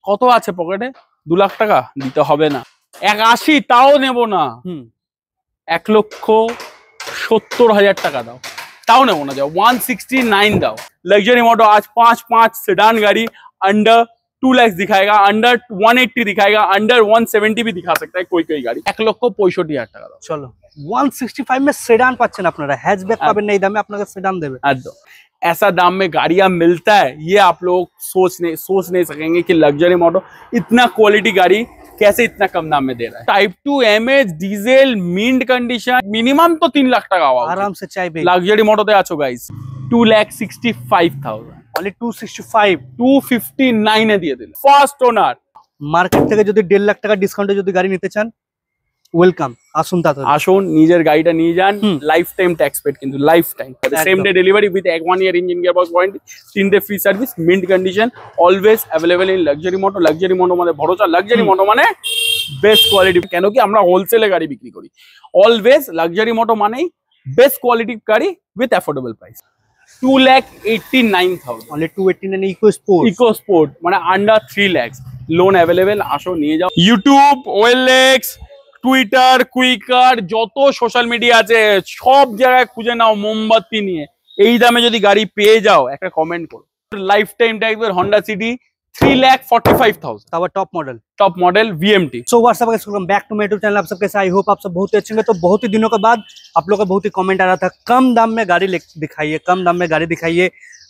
কত আছে পকেটে? 2 লাখ টাকা দিতে হবে না, 180 তাও নেব না। 1,70,000 টাকা দাও, তাও নেবো না। যাও 169 दाओ। लग्जरी मोटो आज 5 सेडान गाड़ी अंडर 2 लाख दिखाएगा, अंडर 180 दिखाएगा, अंडर 170 भी दिखा सकता है कोई गाड़ी। 1,65,000 টাকা দাও। চলো 165 में सेडान পাচ্ছেন আপনারা, হ্যাচব্যাক পাবেন না এই দামে, আপনাকে সেডান দেবে। एकदम ऐसा दाम में गाड़ियां मिलता है, ये आप लोग सोच नहीं सकेंगे कि लग्जरी मोटो इतना क्वालिटी गाड़ी कैसे इतना कम दाम में दे रहा है। Type 2 MH diesel mint condition minimum तो 3 लाख টাকা आराम से चाइबे। लग्जरी मोटोते आछो गाइस 2,65,000 only 265 259 এ দিয়ে দিল। ফার্স্ট ওনার, মার্কেট থেকে যদি 1.5 লাখ টাকা ডিসকাউন্টে যদি গাড়ি নিতে চান ওয়েলকাম, আসুন তাড়াতাড়ি আসুন নিজের গাড়িটা নিয়ে যান। লাইফ টাইম ট্যাক্স পেড, কিন্তু life time same day delivery with 1 year engine gearbox warranty, 3 day free service, mint condition, always available in luxury moto. Luxury moto মানে ভরসা, লগ্জারি মোটো মানে বেস্ট কোয়ালিটি। কেন কি আমরা হোলসেলে গাড়ি বিক্রি করি, অলওয়েজ লগ্জারি মোটো মানেই বেস্ট কোয়ালিটি গাড়ি with affordable price. 2,89,000 only 289 eco sport মানে আন্ডার 3 লাখ। লোন অ্যাভেলেবেল, আসো নিয়ে যাও। ইউটিউব, ওএলএক্স, টুইটার, কুইকার, যত সোশ্যাল মিডিয়া আছে সব জায়গায় খুঁজে নাও মোমবাতি নিয়ে। এই দামে যদি গাড়ি পেয়ে যাও একটা কমেন্ট করো। লাইফ টাইম ট্যাক্সের होंडा सिटी 3,45,000 तब top model VMT। So what's up welcome back to my YouTube channel. आप सब कैसे, आई होप आप सब बहुत ही अच्छे होंगे। तो बहुत ही दिनों के बाद आप लोगों का बहुत ही कमेंट आ रहा था कम दाम में गाड़ी दिखाइए, कम दाम में गाड़ी दिखाइए,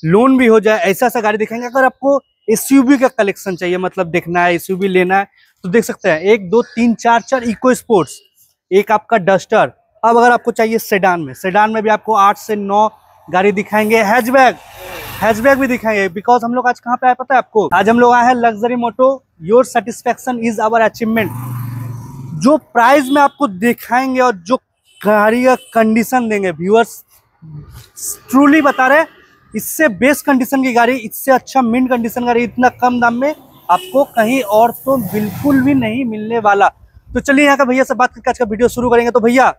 लोन भी हो जाए, ऐसा गाड़ी दिखाएंगे। अगर आपको SUV का कलेक्शन चाहिए, मतलब देखना है SUV लेना है, तो देख सकते हैं 1 2 3 4 इको स्पोर्ट्स, एक आपका डस्टर। अब अगर आपको चाहिए सेडान में भी आपको 8 से 9 गाड़ी दिखाएंगे। हैचबैक भी दिखाएंगे, बिकॉज हम लोग आज कहाँ पे आए पता है आपको? आज हम लोग आए हैं luxury moto, your satisfaction is our achievement. जो प्राइस में आपको दिखाएंगे और जो गाड़ी का कंडीशन देंगे, व्यूअर्स ट्रूली बता रहे, इससे बेस्ट कंडीशन की गाड़ी, इससे अच्छा मिंट कंडीशन गाड़ी इतना कम दाम में आपको कहीं और तो बिल्कुल भी नहीं मिलने वाला। तो चलिए यहाँ का भैया से बात करके आज का वीडियो शुरू करेंगे। तो भैया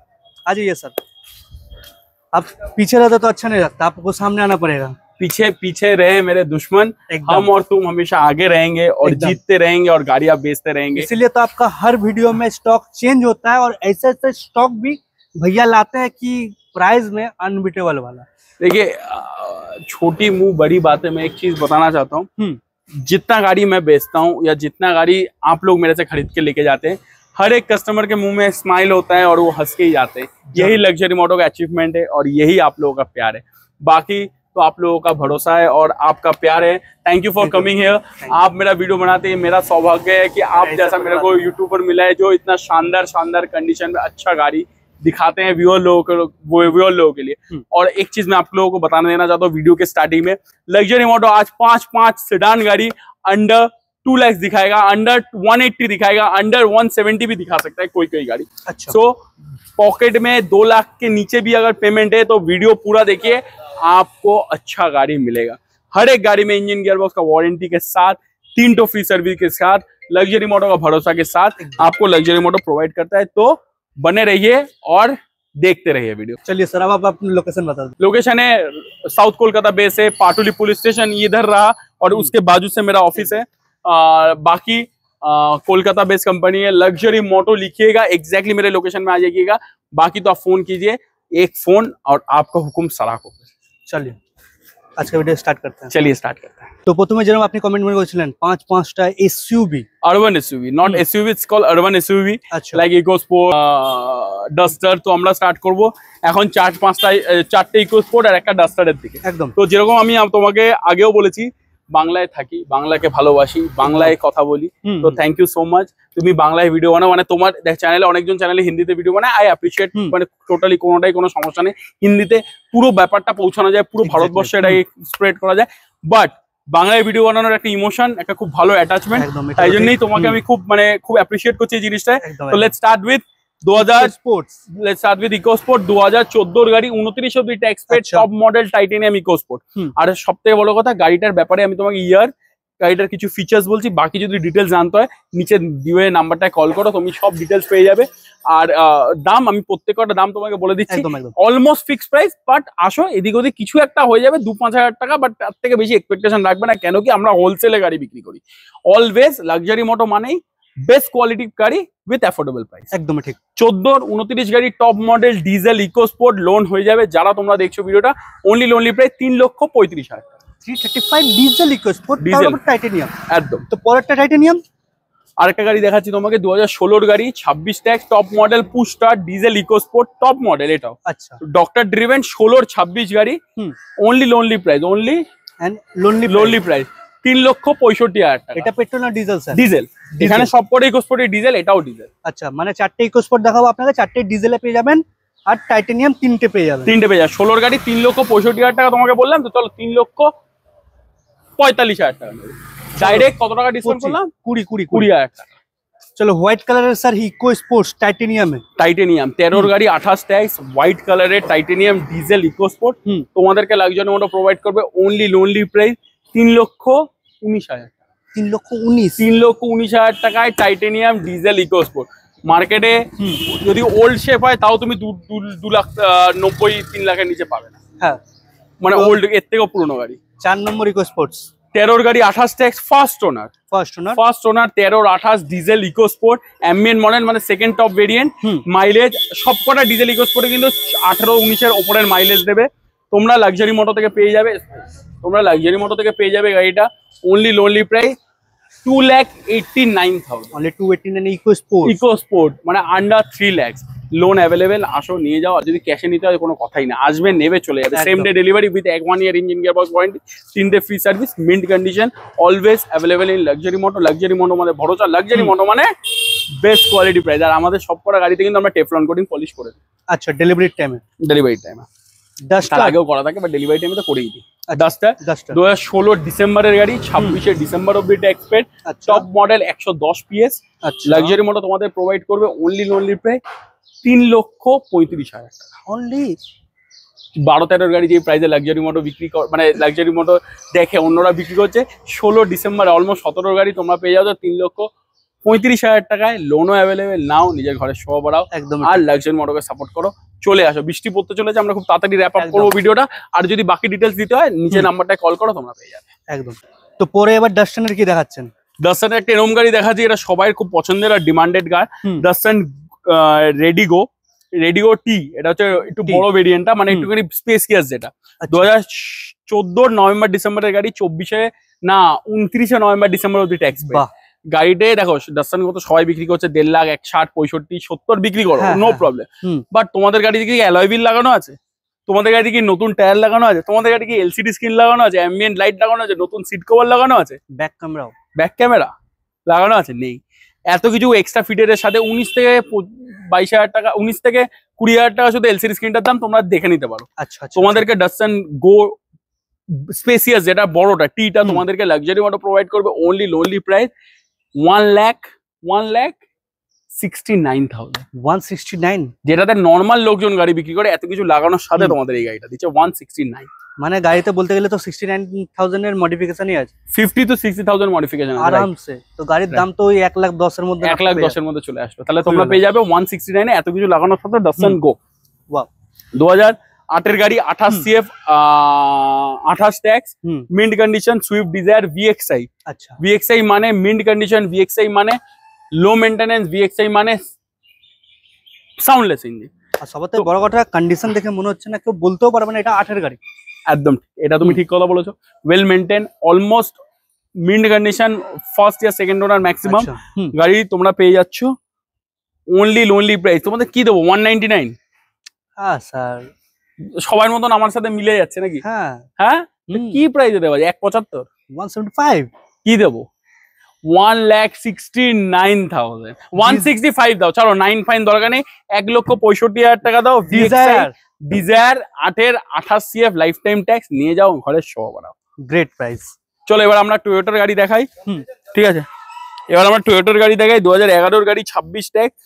आ जाइए सर, आप पीछे रहते तो अच्छा नहीं लगता, आपको सामने आना पड़ेगा। पीछे रहे मेरे दुश्मन, हम और तुम हमेशा आगे रहेंगे और जीतते रहेंगे और गाड़ियां बेचते रहेंगे। इसीलिए तो आपका हर वीडियो में स्टॉक चेंज होता है और ऐसे स्टॉक भी भैया लाते हैं कि प्राइस में अनबीटेबल वाला। देखिए छोटी मुंह बड़ी बातें, मैं एक चीज बताना चाहता हूँ, जितना गाड़ी मैं बेचता हूँ या जितना गाड़ी आप लोग मेरे से खरीद के लेके जाते हैं, हर एक कस्टमर के मुंह में स्माइल होता है और वो हंस के ही जाते हैं। यही लग्जरी मोटो का अचीवमेंट है और यही आप लोगों का प्यार है। बाकी तो आप लोगों का भरोसा है और आपका प्यार है। Thank you for coming here. आप मेरा वीडियो बनाते हैं, मेरा सौभाग्य है कि आप जैसा मेरे को यूट्यूबर मिला है जो इतना शानदार कंडीशन में अच्छा गाड़ी दिखाते हैं व्यूअर लोगों के लिए। और एक चीज मैं आप लोगों को बताना देना चाहता हूँ वीडियो के स्टार्टिंग में, लग्जरी मोटो आज 5 सेडान गाड़ी अंडर 2 लाख दिखाएगा, अंडर 180 दिखाएगा, अंडर 170 भी दिखा सकता है कोई गाड़ी। अच्छा। सो पॉकेट में 2 लाख के नीचे भी अगर पेमेंट है तो वीडियो पूरा देखिए, आपको अच्छा गाड़ी मिलेगा। हर एक गाड़ी में इंजन गियरबॉक्स का वारंटी के साथ, 3 टो फ्री सर्विस के साथ, लग्जरी मोटो का भरोसा के साथ आपको लग्जरी मोटो प्रोवाइड करता है। तो बने रहिए और देखते रहिए वीडियो। चलिए सर, अब आप अपनी लोकेशन बता दो। लोकेशन है साउथ कोलकाता बेस है, पाटुली पुलिस स्टेशन इधर रहा और उसके बाजू से मेरा ऑफिस है। बाकी कोलकाता बेस कंपनी है, लग्जरी मोटो लिखिएगा, एग्जैक्टली मेरे लोकेशन में आ जाइएगा। बाकी तो आप फोन कीजिए, एक फोन और आपका हुकुम सलाखों पे। चलिए आज का वीडियो स्टार्ट करते हैं। चलिए स्टार्ट करते हैं। तो प्रथमे যেরকম আপনি কমেন্ট করে বলেছিলেন 5টা SUV, urban SUV, not SUV, it's called urban SUV like eco sport, duster. তো আমরা স্টার্ট করব এখন 4টে ইকো স্পোর্ট আর একটা ডাস্টারের দিকে। একদম। তো যেরকম আমি তোমাকে আগেও বলেছি, বাংলায় থাকি, বাংলাকে ভালোবাসি, বাংলায় কথা বলি। তো থ্যাংক ইউ সো মাচ। তুমি বাংলায় ভিডিও বানাও, মানে তোমার চ্যানেলে অনেকজন চ্যানেলে হিন্দিতে ভিডিও বানায়, আই অ্যাপ্রিশিয়েট। মানে টোটালি কোনোটাই কোনো সমস্যা নেই, হিন্দিতে পুরো ব্যাপারটা পৌঁছানো যায়, পুরো ভারতবর্ষে এটাকে স্প্রেড করা যায়। বাট বাংলায় ভিডিও বানানোর একটা ইমোশন, একটা খুব ভালো অ্যাটাচমেন্ট, তাই জন্যই তোমাকে আমি খুব অ্যাপ্রিশিয়েট করছি এই জিনিসটা। তো লেটস স্টার্ট উইথ 2014 গাড়ি, 29 অব্দি tax paid, top model titanium EcoSport. আর সব থেকে বড় কথা, গাড়িটার ব্যাপারে আমি তোমাকে ইয়ার গাড়িটার কিছু ফিচার্স বলছি, বাকি যদি ডিটেলস জানতে হয় নিচে দিয়ে নাম্বারটায় কল করো, তুমি সব ডিটেলস পেয়ে যাবে। আর দাম আমি প্রত্যেকটা দাম তোমাকে বলে দিচ্ছি, অলমোস্ট ফিক্সড প্রাইস, বাট আসো এদিক ওদিক কিছু একটা হয়ে যাবে 2-5 হাজার টাকা, বাট তার থেকে বেশি এক্সপেকটেশন রাখবে না, কেন কি আমরা হোলসেলে গাড়ি বিক্রি করি। অলওয়েজ লাক্সারি মোটো মানেই বেস্ট কোয়ালিটি গাড়ি উইথ অ্যাফোর্ডেবল প্রাইস। একদম ঠিক। 14-29 গাড়ি top model diesel eco sport loan হয়ে যাবে, যারা তোমরা দেখছো ভিডিওটা, অনলি প্রাইস 3,35,000 টাকা। 335 ডিজেল ইকো স্পোর্ট, টাইটেনিয়াম একদম। তো পরেরটা টাইটেনিয়াম। আরেকটা গাড়ি দেখাচ্ছি তোমাকে, 2016 গাড়ি 26 tax top model push start diesel eco sport top model, এটাও আচ্ছা ডক্টর ড্রিভেন 16-26 গাড়ি, অনলি প্রাইস, লোনলি প্রাইস 3,65,000 টাকা। এটা পেট্রোল না ডিজেল স্যার? ডিজেল। এখানে সবকটা ইকো স্পোর্টের ডিজেল, এটাও ডিজেল। আচ্ছা, মানে 4টে ইকো স্পোর্ট দেখাবো আপনাকে, 4টে ডিজেলে পেয়ে যাবেন, আর টাইটেনিয়াম 3টে পেয়ে যাবেন। 16 গাড়ি 3,65,000 টাকা তোমাকে বললাম তো, চলো 3,45,000 টাকা। ডাইরেক্ট কত টাকা ডিসকাউন্ট করলাম? 20,000 টাকা। চলো হোয়াইট কালারের স্যার ইকো স্পোর্টস টাইটেনিয়াম 13 গাড়ি 28 ট্যাক্স হোয়াইট কালারের টাইটেনিয়াম ডিজেল ইকো স্পোর্ট তোমাদেরকে লাক্সারি মোটো প্রোভাইড করবে, লোনলি প্রাইস 3,19,000 টাকা। 3,19,000 টাকায় টাইটেনিয়াম ডিজেল ইকো স্পোর্ট। মার্কেটে যদি ওল্ড শেপ হয় তাও তুমি 2,90,000-3 লাখের নিচে পাবে না। হ্যাঁ, মানে ওল্ড এর থেকেও পুরনো গাড়ি। 4 নম্বর ইকো স্পোর্টস 13 গাড়ি 28 tax first owner 13-28 diesel eco sport ambient model, মানে সেকেন্ড টপ ভেরিয়েন্ট। মাইলেজ সবকটা ডিজেল ইকো স্পোর্টে কিন্তু 18-19 ওপরের মাইলেজ দেবে। তোমরা লাক্সারি মোটো থেকে পেয়ে যাবে, গাড়িটা লোনলি প্রাইস 2,89,000। অনলি 289 ইকো স্পোর্ট মানে আন্ডার 3 লাখ। লোন অ্যাভেলেবেল, আসো নিয়ে যাও। আর যদি ক্যাশে নিতে হয় কোনো কথাই না, আসবে নেবে চলে যাবে। Same day delivery with 1 year engine gearbox warranty, 3 free service, mint condition, always available in luxury moto. Luxury moto মানে ভরসা, লাক্সারি মোটো মানে বেস্ট কোয়ালিটি প্রাইস। আর আমাদের সবকটা গাড়িতে কিন্তু আমরা টেফলন কোটিং পলিশ করে দিই। আচ্ছা, ডেলিভারি টাইমে ডাস্টার আগেও করা থাকে, বা ডেলিভারি টাইমে তো করেই দিই। ডাস্টার 2016 ডিসেম্বরের গাড়ি, 26 ডিসেম্বর অব্দি tax paid, top model 110 PS। Luxury moto তোমাদের প্রোভাইড করবে লোনলি প্রাইস 3,35,000 টাকা। অনলি 12-13 গাড়ি যে প্রাইসে লাক্সারি মোটো বিক্রি মানে লাক্সারি মোটো দেখে অন্যরা বিক্রি করছে, 16 ডিসেম্বর অলমোস্ট 17 গাড়ি তোমরা পেয়ে যাও 3,35,000 টাকায়। লোনও অ্যাভেলেবেল, নাও নিজের ঘরে শোভা বাড়াও একদম। আর লাক্সারি মোটোকে সাপোর্ট করো, চলে আসো। বৃষ্টি পড়তে চলেছে, আমরা খুব তাড়াতাড়ি র্যাপ আপ করবো ভিডিওটা। আর যদি বাকি ডিটেলস দিতে হয় নিচে নাম্বারটায় কল করো, তোমরা পেয়ে যাবে একদম। তো পরে এবার ডাস্টানের কি দেখাচ্ছেন? ডাস্টানের একটা এরকম গাড়ি দেখাচ্ছি, এটা সবাই খুব পছন্দের আর ডিমান্ডেড গাড়ি, ডাস্টান রেডিগো টি। এটা হচ্ছে একটু বড় ভেরিয়েন্টটা, মানে একটুখানি স্পেসিয়াস, যেটা 2014 নভেম্বর ডিসেম্বরের গাড়ি, 29 নভেম্বর ডিসেম্বর অব্দি ট্যাক্স। গাড়িতে দেখো ডাস্টান কত সবাই বিক্রি করছে 1.5 লাখ, 60, 65, 70 বিক্রি করো, নো প্রবলেম। বাট তোমাদের গাড়িতে কি অ্যালয় হুইল লাগানো আছে? তোমাদের গাড়িতে কি নতুন টায়ার লাগানো আছে? তোমাদের গাড়িতে কি এলসিডি স্ক্রিন লাগানো আছে? অ্যাম্বিয়েন্ট লাইট লাগানো আছে? নতুন সিট কভার লাগানো আছে? ব্যাক ক্যামেরা লাগানো আছে? নেই। এত কিছু এক্সট্রা ফিচারের সাথে 19,000-22,000 টাকা, 19,000-20,000 টাকা শুধু এলসিডি স্ক্রিনটার দাম, তোমরা দেখে নিতে পারো। আচ্ছা, তোমাদেরকে ডাস্টান গো স্পেসিয়াস, যেটা বড়টা টিটা, তোমাদেরকে লাক্সারি মোটো প্রোভাইড করবে লোনলি প্রাইস 1,69,000। যেটাতে নর্মাল লোকজন গাড়ি বিক্রি করে, এত কিছু লাগানোর সাথে তোমাদের এই গাড়িটা দিচ্ছে 1,69,000। মানে গাড়িতে বলতে গেলে তো 69,000 এর মডিফিকেশনই আছে, 50,000-60,000 মডিফিকেশন আরামসে। তো গাড়ির দাম তো ওই 1,10,000 মধ্যে, 1,10,000 মধ্যে চলে আসবে। তাহলে তোমরা পেয়ে যাবে 169 এত কিছু লাগানোর সাথে ডাস্টান গো। 2008 এর গাড়ি, 28 CF, 28 tax, mint condition, Swift Dzire VXI। আচ্ছা, VXI মানে মিন্ট কন্ডিশন, VXI মানে লো মেইনটেনেন্স, VXI মানে সাউন্ডলেস ইঞ্জিন। আর সবথেকে বড় কথা, কন্ডিশন দেখে মনে হচ্ছে না কেউ বলতেও পারবে না এটা 8 এর গাড়ি। একদম, এটা তুমি ঠিক কথা বলেছো। Well maintain, almost mint condition, first year second ওনার ম্যাক্সিমাম গাড়ি তোমরা পেয়ে যাচ্ছ লোনলি প্রাইস। তোমাদের কি দেবো? 199। হ্যাঁ স্যার, সবার মতন আমার সাথে মিলে যাচ্ছে নাকি? হ্যাঁ হ্যাঁ, কি প্রাইসে দেওয়া যায়? 175, 175 কি দেবো? 1,69,000, 165 দাও, চলো 9 ফাইন দরকার নেই, 1,65,000 টাকা দাও। ডিজায়ার 8-এর 28 CF লাইফ টাইম ট্যাক্স, নিয়ে যাও, ঘরের শোভা বাড়াও। Great price. চলো এবার আমরা টয়োটার গাড়ি দেখাই। ঠিক আছে, এবার আমরা টয়োটার গাড়ি দেখাই। 2011 গাড়ি, 26 ট্যাক্স।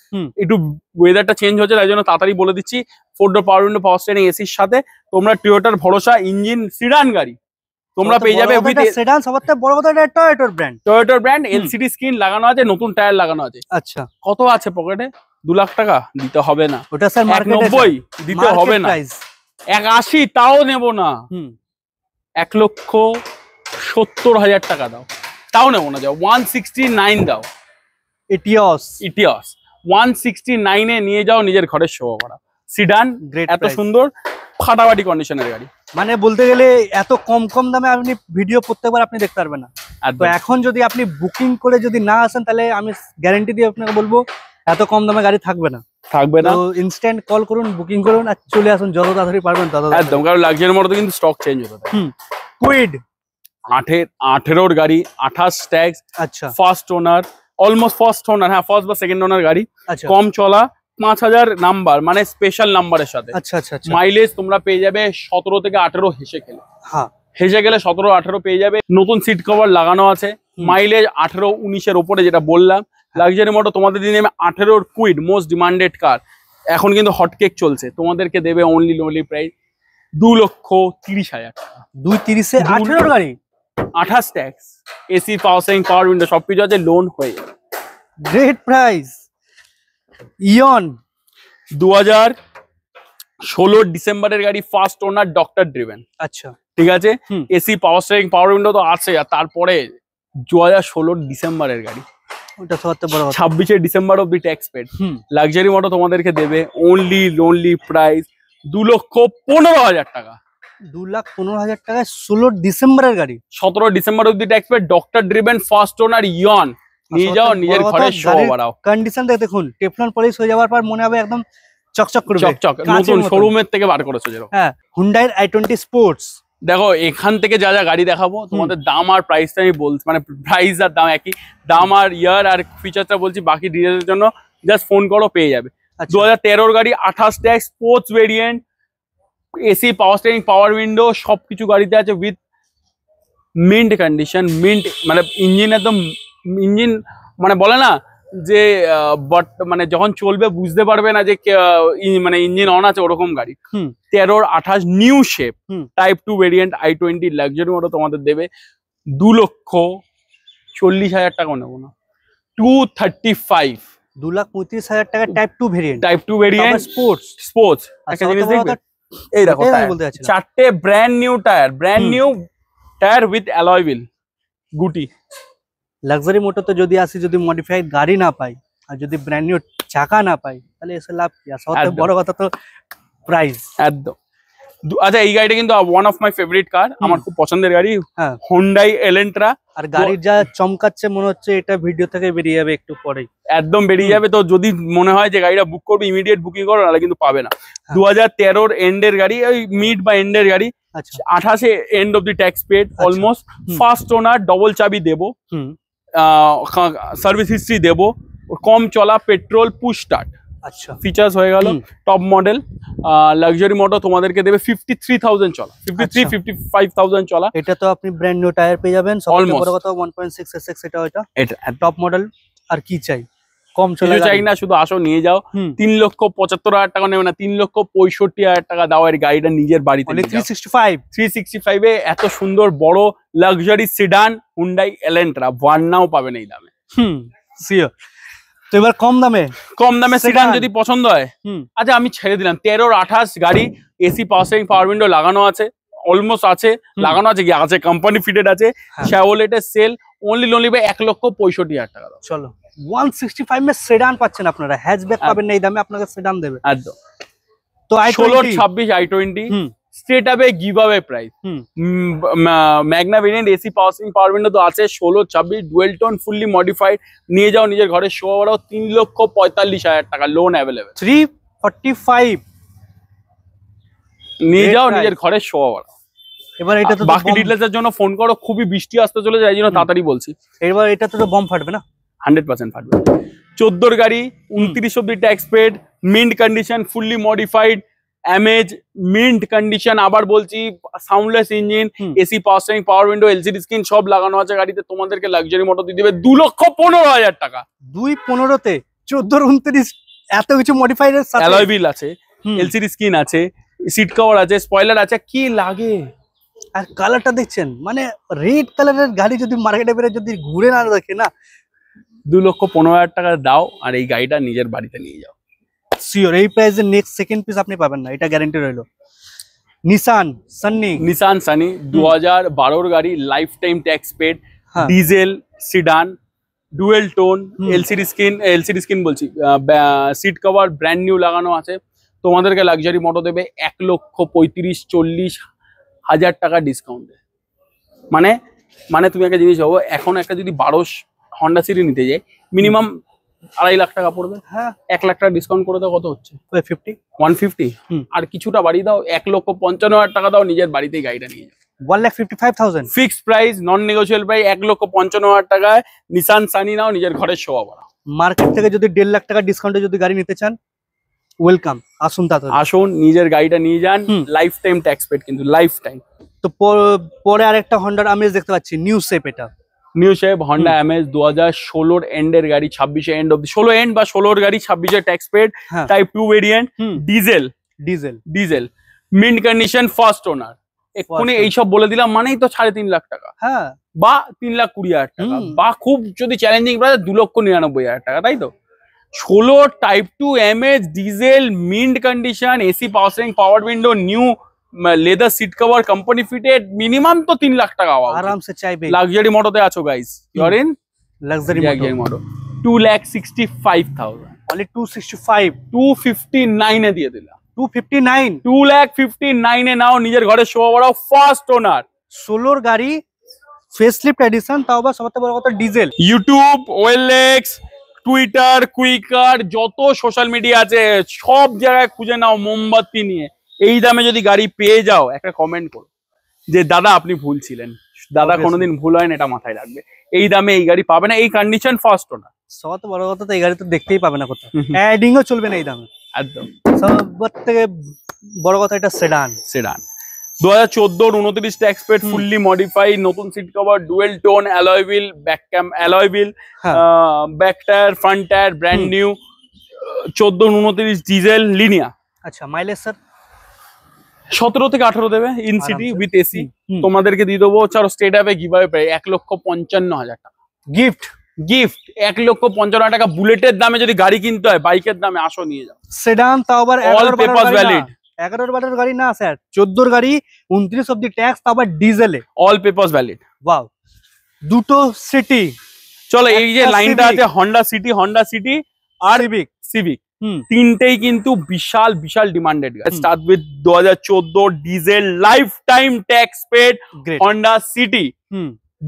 একটু ওয়েদারটা চেঞ্জ হচ্ছে, তাই জন্য তাড়াতাড়ি বলে দিচ্ছি। 4 ডোর পাওয়ার উইন্ডো, পাওয়ার স্টিয়ারিং, এসির সাথে তোমরা টয়োটার ভরসা ইঞ্জিন সিডান গাড়ি, তোমরা পেয়ে যাবে উইথ সেডান, সবার থেকে বড় কথা এটা টয়োটার ব্র্যান্ড। টয়োটার ব্র্যান্ড, এলসিডি স্ক্রিন লাগানো আছে, নতুন টায়ার লাগানো আছে। আচ্ছা, কত আছে পকেটে? 2 লাখ টাকা দিতে হবে না। ওটা স্যার মার্কেটে 190 দিতে হবে না, 180 তাও নেব না। 1,70,000 টাকা দাও, তাও নেবো না। যাও 169 দাও। ইটিওস 169 এ নিয়ে যাও, নিজের ঘরের শো করা সিডান, এত সুন্দর ফাটাফাটি কন্ডিশনের গাড়ি। মানে বলতে গেলে এত কম কম দামে আপনি ভিডিও প্রত্যেকবার আপনি দেখতে পারবেন না। তো এখন যদি আপনি বুকিং করে যদি না আসেন, তাহলে আমি গ্যারান্টি দিয়ে আপনাকে বলবো এত কম দামে গাড়ি থাকবে না। তো ইনস্ট্যান্ট কল করুন, বুকিং করুন আর চলে আসুন, যত তাড়াতাড়ি পারবেন তত একদম। কারণ লাক্সারির মতো কিন্তু স্টক চেঞ্জ হতে থাকে। কুইড 18 গাড়ি, 28 ট্যাক্স। আচ্ছা, ফার্স্ট ওনার, অলমোস্ট ফার্স্ট ওনার, হ্যাঁ ফার্স্ট বা সেকেন্ড ওনার গাড়ি। আচ্ছা, কম চলা, 5000 নাম্বার, মানে স্পেশাল নাম্বারের সাথে। আচ্ছা আচ্ছা। মাইলেজ তোমরা পেয়ে যাবে 17 থেকে 18 হেসে গেলে। হ্যাঁ, হেসে গেলে 17-18 পেয়ে যাবে। নতুন সিট কভার লাগানো আছে, মাইলেজ 18-19 ওপরে, যেটা বললাম। লাক্সারি মোটর তোমাদের দিনে 18 কুইড মোস্ট ডিমান্ডেড কার, এখন কিন্তু হটকেক চলছে, তোমাদেরকে দেবে অনলি প্রাইস 2,30,000 টাকা। 2,30 এ 18 গাড়ি, 28 tax, AC, power steering, power window সবকিছু আছে, লোন হয়ে যাবে। Great price. ইয়ন 2016 ডিসেম্বরের গাড়ি, ফার্স্ট ওনার, ডক্টর ড্রিভেন। আচ্ছা, ঠিক আছে, AC, power steering, power window তো আছে। আর তারপরে 2016 ডিসেম্বরের গাড়ি, ওটা সবথেকে বড় কথা। 26 ডিসেম্বর অব্দি ট্যাক্স পেড। লাক্সারি মোটর তোমাদেরকে দেবে অনলি প্রাইস 2,15,000 টাকা। 2,15,000 টাকায় 16 ডিসেম্বরের গাড়ি, 17 ডিসেম্বর অব্দি tax paid, doctor driven, first owner, Eon. নিয়ে যাও, নিজের ঘরে শো বাড়াও। কন্ডিশন দেখুন, টেফলন পলিশ হয়ে যাওয়ার পর মনে হবে একদম চকচক করবে, চকচক, নতুন শোরুমের থেকে বার করেছে যেরকম। হ্যাঁ, হুন্ডাই i20 স্পোর্টস। দেখো এখান থেকে যা যা গাড়ি দেখাবো, তোমাদের দাম আর প্রাইসটা আমি বলছি, মানে প্রাইস আর দাম একই, দাম আর ইয়ার আর ফিচারটা বলছি। বাকি ডিটেলসের জন্য জাস্ট ফোন করো, পেয়ে যাবে। 2013 গাড়ি, 28 tax, sports variant, AC, power steering, power window সবকিছু গাড়িতে আছে, উইথ মিন্ট কন্ডিশন। মিন্ট মানে ইঞ্জিন একদম, ইঞ্জিন মানে বলে না যে বাট মানে যখন চলবে বুঝতে পারবে না যে মানে ইঞ্জিন অন আছে, ওরকম গাড়ি। 13-28 new shape, type 2 variant, i20 luxury motor তোমাদের দেবে 2,40,000 টাকা নেবো না, 235। 2,35,000 টাকা টাইপ 2 ভেরিয়েন্ট, স্পোর্টস। একটা জিনিস দেখবে, এই দেখো 4টে brand new tyre with alloy wheel, গুটি। লাক্সারি মোটর তো যদি আসি, যদি মডিফাইড গাড়ি না পাই আর যদি ব্র্যান্ড নিউ চাকা না পাই, তাহলে এসে লাভ কি? সবথেকে বড় কথা তো প্রাইস। একদম। আচ্ছা, এই গাড়িটা কিন্তু ওয়ান অফ মাই ফেভারিট কার, আমার খুব পছন্দের গাড়ি, হুন্ডাই এলেন্ট্রা। আর গাড়ির যা চমকাচ্ছে মনে হচ্ছে এটা ভিডিও থেকে বেরিয়ে যাবে একটু পরেই, একদম বেরিয়ে যাবে। তো যদি মনে হয় যে গাড়িটা বুক করবে, ইমিডিয়েট বুকিং করো, নাহলে কিন্তু পাবে না। 2013 এন্ডের গাড়ি, ওই মিড বা এন্ডের গাড়ি। 28 end of the tax paid almost. First owner, double চাবি দেবো, সার্ভিস হিস্ট্রি দেবো, কম চলা, পেট্রোল, পুশ স্টার্ট। আচ্ছা, ফিচার্স হয়ে গেল, টপ মডেল। লাক্সারি মোটর তোমাদেরকে দেবে 53,000 চলা, 53-55,000 চলা। এটা তো আপনি ব্র্যান্ড নিউ টায়ার পেয়ে যাবেন, সবথেকে বড় কথা 1.6 SX, এটা টপ মডেল। আর কি চাই? কম চলা চাই না, শুধু আসো, নিয়ে যাও। 3,75,000 টাকা নেবে না, 3,65,000 টাকা দাও, এর গাড়িটা নিজের বাড়িতে। 365 এ এত সুন্দর বড় লাক্সারি সিডান হুন্ডাই এলেন্ট্রা ভার্নাও পাবেন এই দামে। সিওর। তো এবার কম দামে সিডান যদি পছন্দ হয়, আচ্ছা আমি ছেড়ে দিলাম। 13-28 গাড়ি, AC, power steering, power window লাগানো আছে, অলমোস্ট আছে, লাগানো আছে কি আছে, কোম্পানি ফিটেড আছে। শেভরলেটের সেল, অনলি 1,65,000 টাকা দাও। চলো, 165 এ সেডান পাচ্ছেন আপনারা, হ্যাচব্যাক পাবেন না এই দামে, আপনাকে সেডান দেবে একদম। তো 16-26 i20 স্ট্রেট আবে give away price. Magna variant, AC, power steering, power window তো আছে। 16-26 ডুয়েল টোন, ফুললি মডিফাইড, নিয়ে যাও, নিজের ঘরে শো বাড়াও। 3,45,000 টাকা, লোন অ্যাভেলেবেল। 345 নিয়ে যাও, নিজের ঘরে শো বাড়াও। এবার এটা তো বাকি ডিটেইলস এর জন্য ফোন করো, খুবই বৃষ্টি আসতে চলেছে, এই জন্য তাড়াতাড়ি বলছি। এবার এটা তো বম ফাটবে না? 100% ফাটবে। 14 গাড়ি, 29 অব্দি tax paid, mint condition, fully modified, Amaze, mint condition. আবার বলছি, soundless engine, AC, power steering, power window, LCD screen সব লাগানো আছে গাড়িতে। তোমাদেরকে লাক্সারি মোটর দিয়ে দেবে 2,15,000 টাকা। 2,15 তে 14-29 এত কিছু মডিফাইড এর সাথে, অ্যালয় হুইল আছে, এলসিডি স্ক্রিন আছে, সিট কভার আছে, স্পয়লার আছে, কি লাগে? আর কালারটা দেখছেন, মানে রেড কালারের গাড়ি যদি মার্কেটে বেরোয়, যদি ঘুরে না দেখে না, 2,15,000 টাকা দাও আর এই গাড়িটা নিজের বাড়িতে নিয়ে যাও। শিওর এই প্রাইসে নেক্সট সেকেন্ড পিস আপনি পাবেন না, এটা গ্যারান্টি রইলো। নিসান সানি 2012 গাড়ি, লাইফ টাইম ট্যাক্স পেড, হ্যাঁ diesel sit down, dual tone, LCD screen বলছি, সিট কভার ব্র্যান্ড নিউ লাগানো আছে। তোমাদেরকে লাক্সারি মোটো দেবে 1,35,40,000 টাকা ডিসকাউন্টে। মানে মানে তুমি একটা জিনিস ভাবো, এখন একটা যদি 12 হন্ডা সিটি নিতে যাই মিনিমাম 2.5 লাখ টাকা পড়বে। হ্যাঁ 1 লাখ টাকা ডিসকাউন্ট করে দাও, কত হচ্ছে? 150 আর কিছুটা বাড়ি দাও, 1,55,000 টাকা দাও, নিজের বাড়িতেই গাড়িটা নিয়ে যাও। 1,55,000 ফিক্সড প্রাইস, নন নেগোশিয়েবল প্রাইস, 1,55,000 টাকায় নিসান সানি নাও, নিজের ঘরের শোভা বাড়াও। মার্কেট থেকে যদি 1.5 লাখ টাকা ডিসকাউন্টে যদি গাড়ি নিতে চান, ওয়েলকাম, আসুন তাড়াতাড়ি আসুন, নিজের গাড়িটা নিয়ে যান। লাইফ টাইম ট্যাক্স পেড, কিন্তু লাইফ টাইম। তো পরে আরেকটা হন্ডার আমেজ দেখতে পাচ্ছি, নিউ শেপ। এটা নিউ শেপ হন্ডা এমএস 2016 এন্ডের গাড়ি, 26 এন্ড অফ 16 এন্ড বা 16 গাড়ি, 26 tax paid, type 2 variant, diesel, mint condition, first owner. এক্ষুনি এইসব বলে দিলাম মানেই তো 3.5 লাখ টাকা, হ্যাঁ, বা 3,20,000 টাকা, বা খুব যদি চ্যালেঞ্জিং প্রাইস 2,99,000 টাকা, তাই তো? 16 type 2 MS diesel, mint condition, AC power steering, power window, new leather seat cover, company fitted, minimum তো 3 লাখ টাকা আরাম সে চাইবে। লাক্সারি মোটোতে আছো guys, you're in luxury moto. 2,65,000, only 265, 259 এ দিয়ে দিলাম। 259, 2,59 এ নাও, নিজের ঘরে শোভা বাড়াও, ফার্স্ট ওনার। 16 গাড়ি, ফেসলিফট এডিশন, তাও আবার সবথেকে বড় কথা diesel. YouTube, OLX, Twitter, Quikr, যত সোশ্যাল মিডিয়া আছে সব জায়গায় খুঁজে নাও মোমবাতি নিয়ে। এই দামে যদি গাড়ি পেয়ে যাও, একটা কমেন্ট করো যে দাদা আপনি ভুল ছিলেন। দাদা কোনোদিন ভুল হয় না, এটা মাথায় রাখবে। এই দামে এই গাড়ি পাবে না, এই কন্ডিশন, ফার্স্ট ওনার। সবথেকে বড় কথা তো এই গাড়ি তো দেখতেই পাবে না কোথাও, অ্যাডিংও চলবে না এই দামে একদম। সবথেকে বড় কথা এটা sedan 2014 29 tax paid, fully modified, নতুন seat cover, dual tone, alloy wheel, alloy wheel, back tyre, front tyre brand new, 14 29 diesel, Linea. আচ্ছা, মাইলেজ স্যার 17 থেকে 18 দেবে, ইন সিটি উইথ এসি। তোমাদেরকে দিয়ে দেবো, চারো স্টেট অ্যাপে কিভাবে পাই, 1,55,000 টাকা গিফট। 1,55,000 টাকা বুলেটের দামে যদি গাড়ি কিনতে হয়, বাইকের দামে আসো নিয়ে যাও। সেডান, তাও আবার অল পেপারস ভ্যালিড। 11-12 গাড়ি না স্যার, 14 গাড়ি, 29 অব্দি ট্যাক্স, তাও আবার ডিজেলে, অল পেপারস ভ্যালিড। ওয়াও, দুটো সিটি। চলো, এই যে লাইনটা আছে হন্ডা সিটি আর সিভিক, তিনটেই কিন্তু বিশাল বিশাল ডিমান্ডেড গাড়ি। Start with 2014 diesel, life time tax paid Honda City.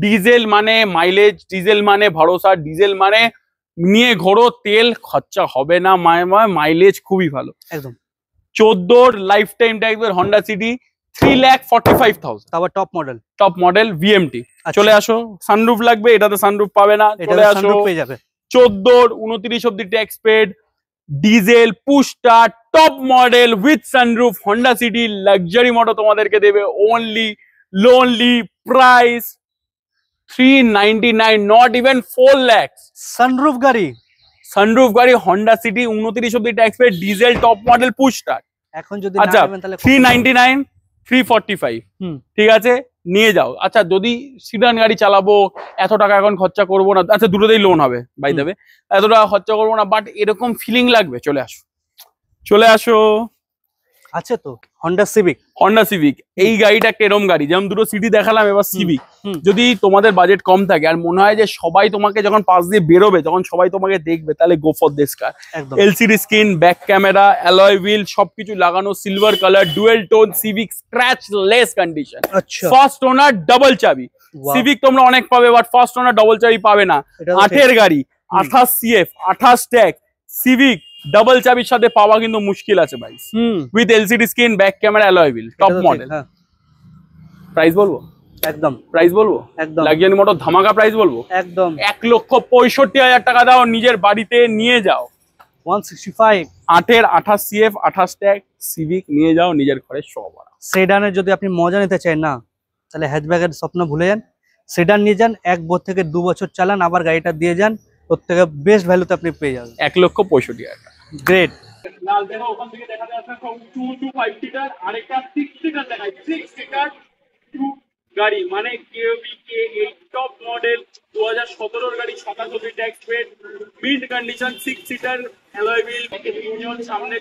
Diesel মানে মাইলেজ, ডিজেল মানে ভরসা, ডিজেল মানে নিয়ে ঘোরো, তেল খরচা হবে না, মাইলেজ খুবই ভালো একদম। 14 life time tax paid Honda City, 3,45,000। তারপর টপ মডেল ভিএমটি। চলে আসো, সানরুফ লাগবে, এটাতে সানরুফ পাবে না, চলে আসো। 14 29 অব্দি tax paid, diesel, push start, top model with sunroof Honda City luxury moto তোমাদেরকে দেবে lonely price 399, not even 4 lakh. Sunroof গাড়ি হন্ডা সিটি 29 অব্দি tax paid, diesel, top model, push start. এখন যদি আচ্ছা 399, 345, ঠিক আছে, নিয়ে যাও। আচ্ছা, যদি সিডান গাড়ি চালাবো, এত টাকা এখন খরচা করবো না, আচ্ছা দুটোতেই লোন হবে বাই দেবে, এত টাকা খরচা করবো না, বাট এরকম ফিলিং লাগবে, চলে আসো। আছে তো হন্ডা সিভিক। এই গাড়িটা কেরম গাড়ি, যেমন দুটো সিটি দেখালাম, এবার সিভিক। যদি তোমাদের বাজেট কম থাকে আর মনে হয় যে সবাই তোমাকে যখন পাশ দিয়ে বেরোবে, যখন সবাই তোমাকে দেখবে, তাহলে go for this car. LCD screen, back camera, alloy wheel সবকিছু লাগানো, silver colour, dual tone civic, scratch less condition, first ওনার, ডাবল চাবি। সিভিক তোমরা অনেক পাবে, বাট ফার্স্ট ওনার ডাবল চাবি পাবে না। 8 গাড়ি, 28 সিএফ, 28 ট্যাক্স, সিভিক ডাবল চাবির সাথে পাওয়া কিন্তু মুশকিল আছে ভাই। With LCD screen, back camera, alloy wheel, top model. Price বলবো একদম, লাক্সারি মোটর ধামাকা প্রাইস বলবো একদম। 1,65,000 টাকা দাও, নিজের বাড়িতে নিয়ে যাও। 165, 28 সিএফ, 28 ট্যাগ সিভিক নিয়ে যাও, নিজের ঘরে শোভা। সেডানের যদি আপনি মজা নিতে চান না, তাহলে হ্যাচব্যাকের স্বপ্ন ভুলে যান, সেডান নিয়ে যান, 1 থেকে 2 বছর চালান, আবার গাড়িটা দিয়ে যান, ওর থেকে বেস্ট ভ্যালুতে আপনি পেয়ে যাবেন। 1,65,000 টাকা। গ্রেট। লাল দেখো, ওখান থেকে দেখা যাচ্ছে 2 to 5 সিটার, আরেকটা 6 সিটার দেখাই, 6 সিটার গাড়ি মানে কেভিকে এই টপ মডেল 2017 গাড়ি 77 tax paid mid condition 6 seater alloy wheel তিনজন সামনে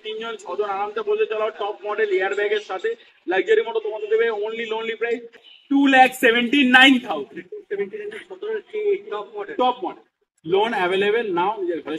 তিনজন ছজন আরামসে বসে চালাও টপ মডেল এয়ার ব্যাগের সাথে লাক্সারি মোটো তোমাদের দেবে lonely price 2,79,000 top model loan available নাও নিজের ঘরে